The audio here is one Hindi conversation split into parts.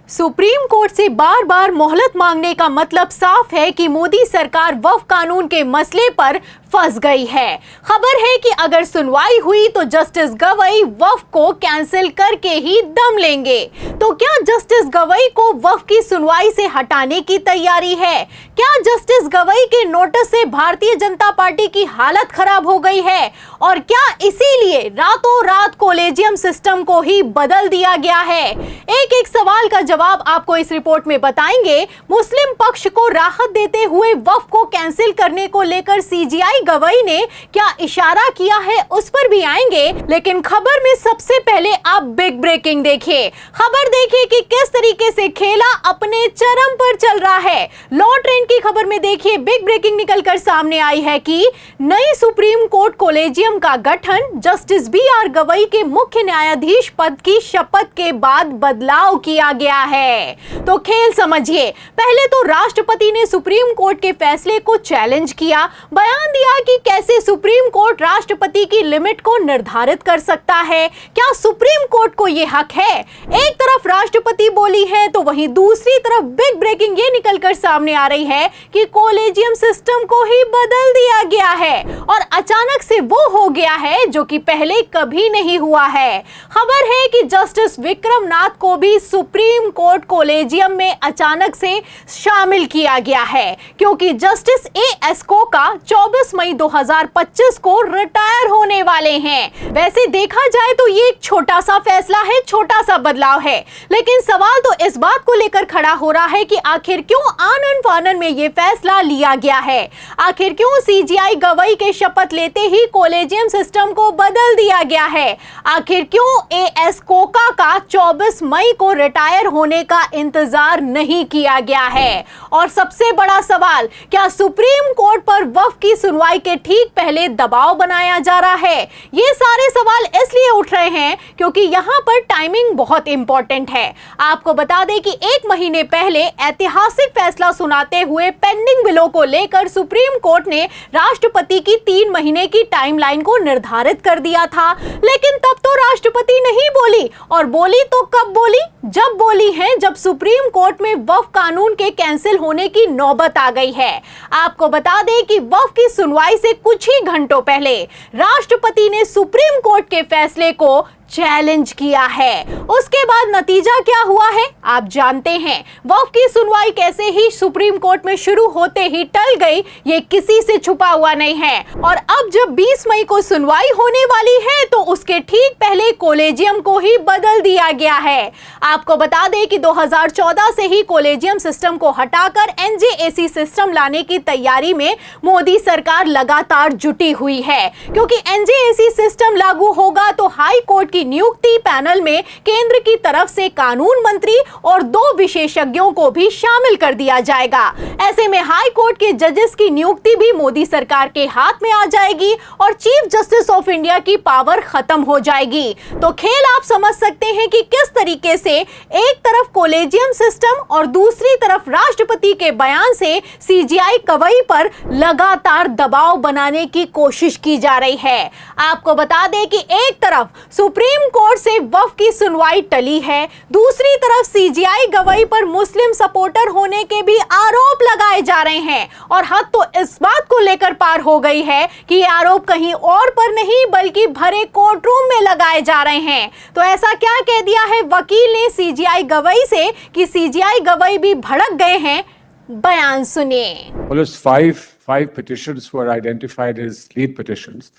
सुप्रीम कोर्ट से बार बार मोहलत मांगने का मतलब साफ है कि मोदी सरकार वक्फ कानून के मसले पर फंस गई है। खबर है कि अगर सुनवाई हुई तो जस्टिस गवई वक्फ को कैंसिल करके ही दम लेंगे। तो क्या जस्टिस गवई को वक्फ की सुनवाई से हटाने की तैयारी है? क्या जस्टिस गवई के नोटिस से भारतीय जनता पार्टी की हालत खराब हो गई है? और क्या इसीलिए रातों रात कॉलेजियम सिस्टम को ही बदल दिया गया है? एक एक सवाल का जवाब आपको इस रिपोर्ट में बताएंगे। मुस्लिम पक्ष को राहत देते हुए वक्फ को कैंसिल करने को लेकर सीजेआई गवई ने क्या इशारा किया है, उस पर भी आएंगे। लेकिन खबर में सबसे पहले आप बिग ब्रेकिंग देखिए। खबर देखिए कि किस तरीके से खेला अपने चरम पर चल रहा है। लॉ ट्रेंड की खबर में देखिए बिग ब्रेकिंग निकलकर सामने आई है कि नई सुप्रीम कोर्ट कॉलेजियम का गठन जस्टिस बी.आर. गवई के मुख्य न्यायाधीश पद की शपथ के बाद बदलाव किया गया है। तो खेल समझिए। पहले तो राष्ट्रपति ने सुप्रीम कोर्ट के फैसले को चैलेंज किया, बयान दिया कि कैसे सुप्रीम कोर्ट राष्ट्रपति की लिमिट को निर्धारित कर सकता है। क्या सुप्रीम कोर्ट को यह हक है? एक तरफ राष्ट्रपति बोली है तो वहीं दूसरी तरफ बिग ब्रेकिंग ये निकलकर सामने आ रही है कि कॉलेजियम सिस्टम को ही बदल दिया गया है और अचानक से वो हो गया है जो कि पहले कभी नहीं हुआ है। खबर है कि जस्टिस विक्रम नाथ को भी सुप्रीम कोर्ट कॉलेजियम में अचानक से शामिल किया गया है क्योंकि जस्टिस ए.एस. कोका 24 मई 2025 को रिटायर होने वाले हैं। वैसे देखा जाए तो ये एक छोटा सा फैसला है, छोटा सा बदलाव है, लेकिन सवाल तो इस बात को लेकर खड़ा हो रहा है कि आखिर क्यों आनन फानन में ये फैसला लिया गया है। आखिर क्यों सीजेआई गवई के शपथ लेते ही कॉलेजियम सिस्टम को बदल दिया गया है? आखिर क्यों ए.एस. कोका का 24 मई को रिटायर होने का इंतजार नहीं किया गया है? और सबसे बड़ा सवाल, क्या सुप्रीम कोर्ट पर वक्फ की सुनवाई के ठीक पहले दबाव बनाया जा रहा है? ये सारे सवाल इसलिए उठ रहे हैं क्योंकि यहां पर टाइमिंग बहुत इंपॉर्टेंट है। आपको बता दें कि 1 महीने पहले ऐतिहासिक फैसला सुनाते हुए पेंडिंग बिलों को लेकर सुप्रीम कोर्ट ने राष्ट्रपति की 3 महीने की टाइमलाइन को निर्धारित कर दिया था, लेकिन तब तो राष्ट्रपति नहीं बोली। और बोली तो कब बोली? जब बोली है जब सुप्रीम कोर्ट में वक्फ कानून के कैंसिल होने की नौबत आ गई है। आपको बता दें कि वक्फ की सुनवाई से कुछ ही घंटों पहले राष्ट्रपति ने सुप्रीम कोर्ट के फैसले को चैलेंज किया है। उसके बाद नतीजा क्या हुआ है आप जानते हैं। वक्फ की सुनवाई कैसे ही सुप्रीम कोर्ट में शुरू होते ही टल गई, ये किसी से छुपा हुआ नहीं है। और अब जब 20 मई को सुनवाई होने वाली है तो उसके ठीक पहले कॉलेजियम को ही बदल दिया गया है। आपको बता दें कि 2014 से ही कॉलेजियम सिस्टम को हटाकर एनजेएसी सिस्टम लाने की तैयारी में मोदी सरकार लगातार जुटी हुई है, क्योंकि एनजेएसी सिस्टम लागू होगा तो हाई कोर्ट की नियुक्ति पैनल में केंद्र की तरफ से कानून मंत्री और 2 विशेषज्ञों को भी शामिल कर दिया जाएगा। ऐसे में हाई कोर्ट के जजेस की नियुक्ति भी मोदी सरकार के हाथ में आ जाएगी और चीफ जस्टिस ऑफ इंडिया की पावर खत्म हो जाएगी। तो खेल आप समझ सकते हैं कि किस तरीके से एक तरफ कॉलेजियम सिस्टम और दूसरी तरफ राष्ट्रपति के बयान से सीजेआई गवई पर लगातार दबाव बनाने की कोशिश की जा रही है। आपको बता दें कि एक तरफ सुप्रीम कोर्ट से वक्फ की सुनवाई टली है, दूसरी तरफ सीजेआई गवई पर मुस्लिम सपोर्टर होने के भी आरोप लगाए जा रहे हैं। और हद तो इस बात को लेकर पार हो गई है कि ये आरोप कहीं और पर नहीं बल्कि भरे कोर्ट रूम में लगाए जा रहे हैं। तो ऐसा क्या कह दिया है वकील ने सीजेआई गवई से कि सीजेआई गवई भी भड़क गए हैं? बयान सुनिए। Five petitions were identified as lead petitions.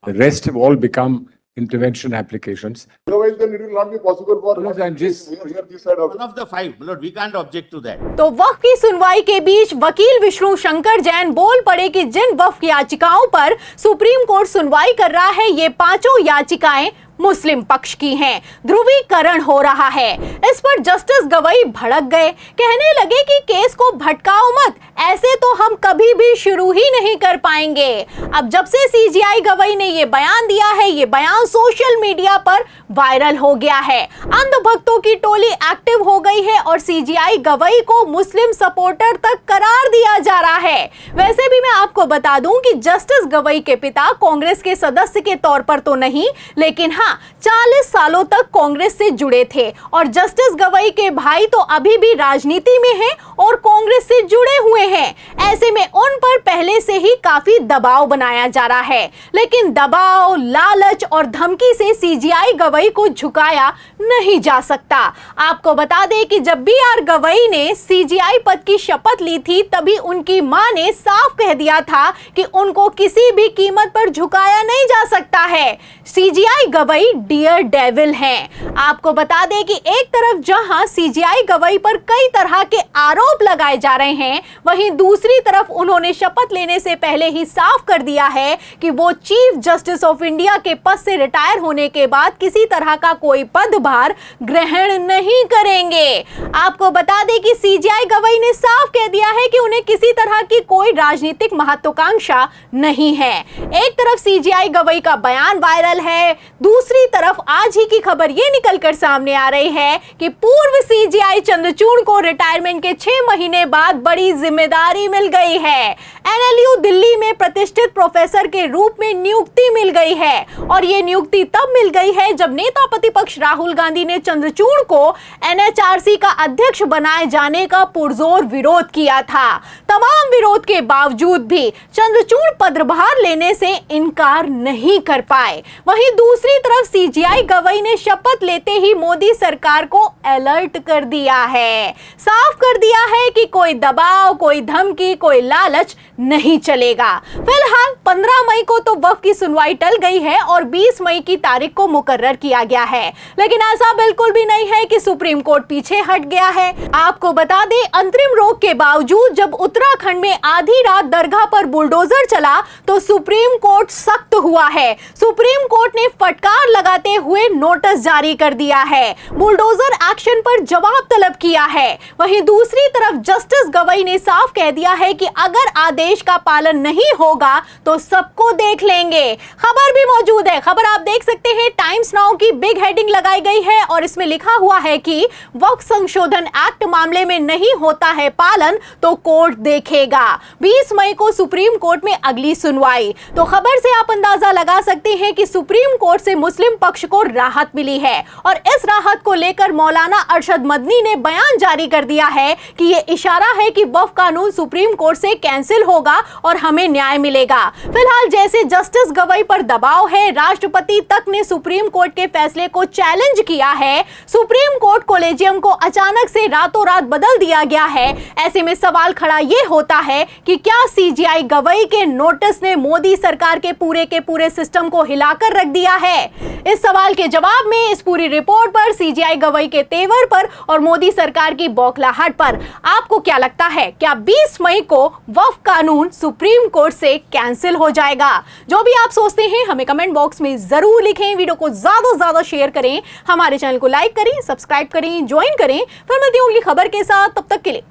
The rest have all become intervention applications. Otherwise, then it will not be possible for Yes, and just- here this side of One of the 5, Lord, we can't object to that. तो वक्फ की सुनवाई के बीच वकील विष्णु शंकर जैन बोल पड़े कि जिन वक्फ याचिकाओं पर सुप्रीम कोर्ट सुनवाई कर रहा है ये 5 याचिकाएं मुस्लिम पक्ष की हैं। ध्रुवीकरण हो रहा है। इस पर जस्टिस गवई भड़क गए, कहने लगे कि केस को भटकाओ मत, ऐसे तो हम कभी भी शुरू ही नहीं कर पाएंगे। अब जब से सीजेआई गवई ने ये बयान दिया है, ये बयान सोशल मीडिया पर वायरल हो गया है। अंधभक्तों की टोली एक्टिव हो गई है और सीजेआई गवई को मुस्लिम सपोर्टर तक करार दिया जा रहा है। वैसे भी मैं आपको बता दूं कि जस्टिस गवई के पिता कांग्रेस के सदस्य के तौर पर तो नहीं, लेकिन हाँ हाँ, 40 सालों तक कांग्रेस से जुड़े थे और जस्टिस गवई के भाई तो अभी भी राजनीति में हैं और कांग्रेस से जुड़े हुए हैं। ऐसे में उन पर पहले से ही काफी दबाव बनाया जा रहा है, लेकिन दबाव, लालच और धमकी से सीजीआई गवई को झुकाया नहीं जा सकता। आपको बता दें कि जब BR गवई ने सीजीआई पद की शपथ ली थी, तभी उनकी मां ने साफ कह दिया था कि उनको किसी भी कीमत पर झुकाया नहीं जा सकता है। सीजीआई गवई डियर डेविल हैं। आपको बता दें कि एक तरफ जहां सीजीआई गवई पर कई तरह के आरोप लगाए जा रहे हैं, वहीं दूसरी तरफ उन्होंने शपथ लेने से पहले ही साफ कर दिया है कि वो चीफ जस्टिस ऑफ इंडिया के पद से रिटायर होने के बाद किसी तरह का कोई पदभार ग्रहण नहीं करेंगे। आपको बता दें कि सीजीआई गवई ने साफ कह दिया है कि उन्हें किसी तरह की कोई राजनीतिक महत्वाकांक्षा नहीं है। एक तरफ सीजीआई गवई का बयान वायरल है, दूसरी तरफ आज ही की खबर ये निकलकर सामने आ रही है कि पूर्व सीजीआई चंद्रचूड़ को रिटायरमेंट के 6 महीने बाद बड़ी जिम्मेदारी मिल गई है। NLU दिल्ली में प्रतिष्ठित प्रोफेसर के रूप में नियुक्ति मिल गई है और ये नियुक्ति तब मिल गई है जब नेता प्रतिपक्ष राहुल गांधी ने चंद्रचूड़ को NHRC का अध्यक्ष बनाए जाने का पुरजोर विरोध किया था। तमाम विरोध के बावजूद भी चंद्रचूड़ पदभार लेने से इनकार नहीं कर पाए। वहीं दूसरी तरफ सीजीआई गवई ने शपथ लेते ही मोदी सरकार को अलर्ट कर दिया है, साफ कर दिया है कि कोई दबाव, कोई धमकी, कोई लालच नहीं चलेगा। फिलहाल 15 मई को तो वक्फ की सुनवाई टल गई है और 20 मई की तारीख को मुकर्रर किया गया है, लेकिन ऐसा बिल्कुल भी नहीं है कि सुप्रीम कोर्ट पीछे हट गया है। आपको बता दें, अंतरिम रोक के बावजूद जब उत्तराखंड में आधी रात दरगाह पर बुलडोजर चला तो सुप्रीम कोर्ट सख्त हुआ है। सुप्रीम कोर्ट ने फटकार लगाते हुए नोटिस जारी कर दिया है, बुलडोजर एक्शन पर जवाब तलब किया है। वहीं दूसरी तरफ जस्टिस गवई ने साफ कह दिया है कि अगर आदेश का पालन नहीं होगा तो सबको देख लेंगे। खबर भी मौजूद है, खबर आप देख सकते हैं, टाइम्स नाउ की बिग हेडिंग लगाई गई है और इसमें लिखा हुआ है कि वक्फ संशोधन एक्ट मामले में नहीं होता है पालन तो कोर्ट देखेगा। 20 मई को सुप्रीम कोर्ट में अगली सुनवाई। तो खबर से आप अंदाजा लगा सकते हैं कि सुप्रीम कोर्ट से मुस्लिम पक्ष को राहत मिली है और इस राहत को लेकर मौलाना अरशद मदनी ने बयान जारी कर दिया है कि यह इशारा है कि वक्फ कानून सुप्रीम कोर्ट से कैंसिल होगा और हमें न्याय मिलेगा। फिलहाल जैसे जस्टिस गवई पर दबाव है, राष्ट्रपति तक ने सुप्रीम कोर्ट के फैसले को चैलेंज किया है, सुप्रीम कोर्ट कोलेजियम को अचानक से रातों रात बदल दिया गया है। ऐसे में सवाल खड़ा यह होता है कि क्या सीजीआई गवई के नोटिस ने मोदी सरकार के पूरे सिस्टम को हिलाकर रख दिया है? इस सवाल के जवाब में इस पूरी रिपोर्ट पर, सीजीआई गवई के तेवर पर और मोदी सरकार की बौखलाहट पर आपको क्या लगता है? क्या 20 मई को वक्फ कानून सुप्रीम कोर्ट से कैंसिल हो जाएगा? जो भी आप सोचते हैं हमें कमेंट बॉक्स में जरूर लिखें। वीडियो को ज्यादा से ज्यादा शेयर करें, हमारे चैनल को लाइक करें, सब्सक्राइब करें, ज्वाइन करें। फिर मिलती हूँ अगली खबर के साथ, तब तक के लिए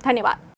धन्यवाद।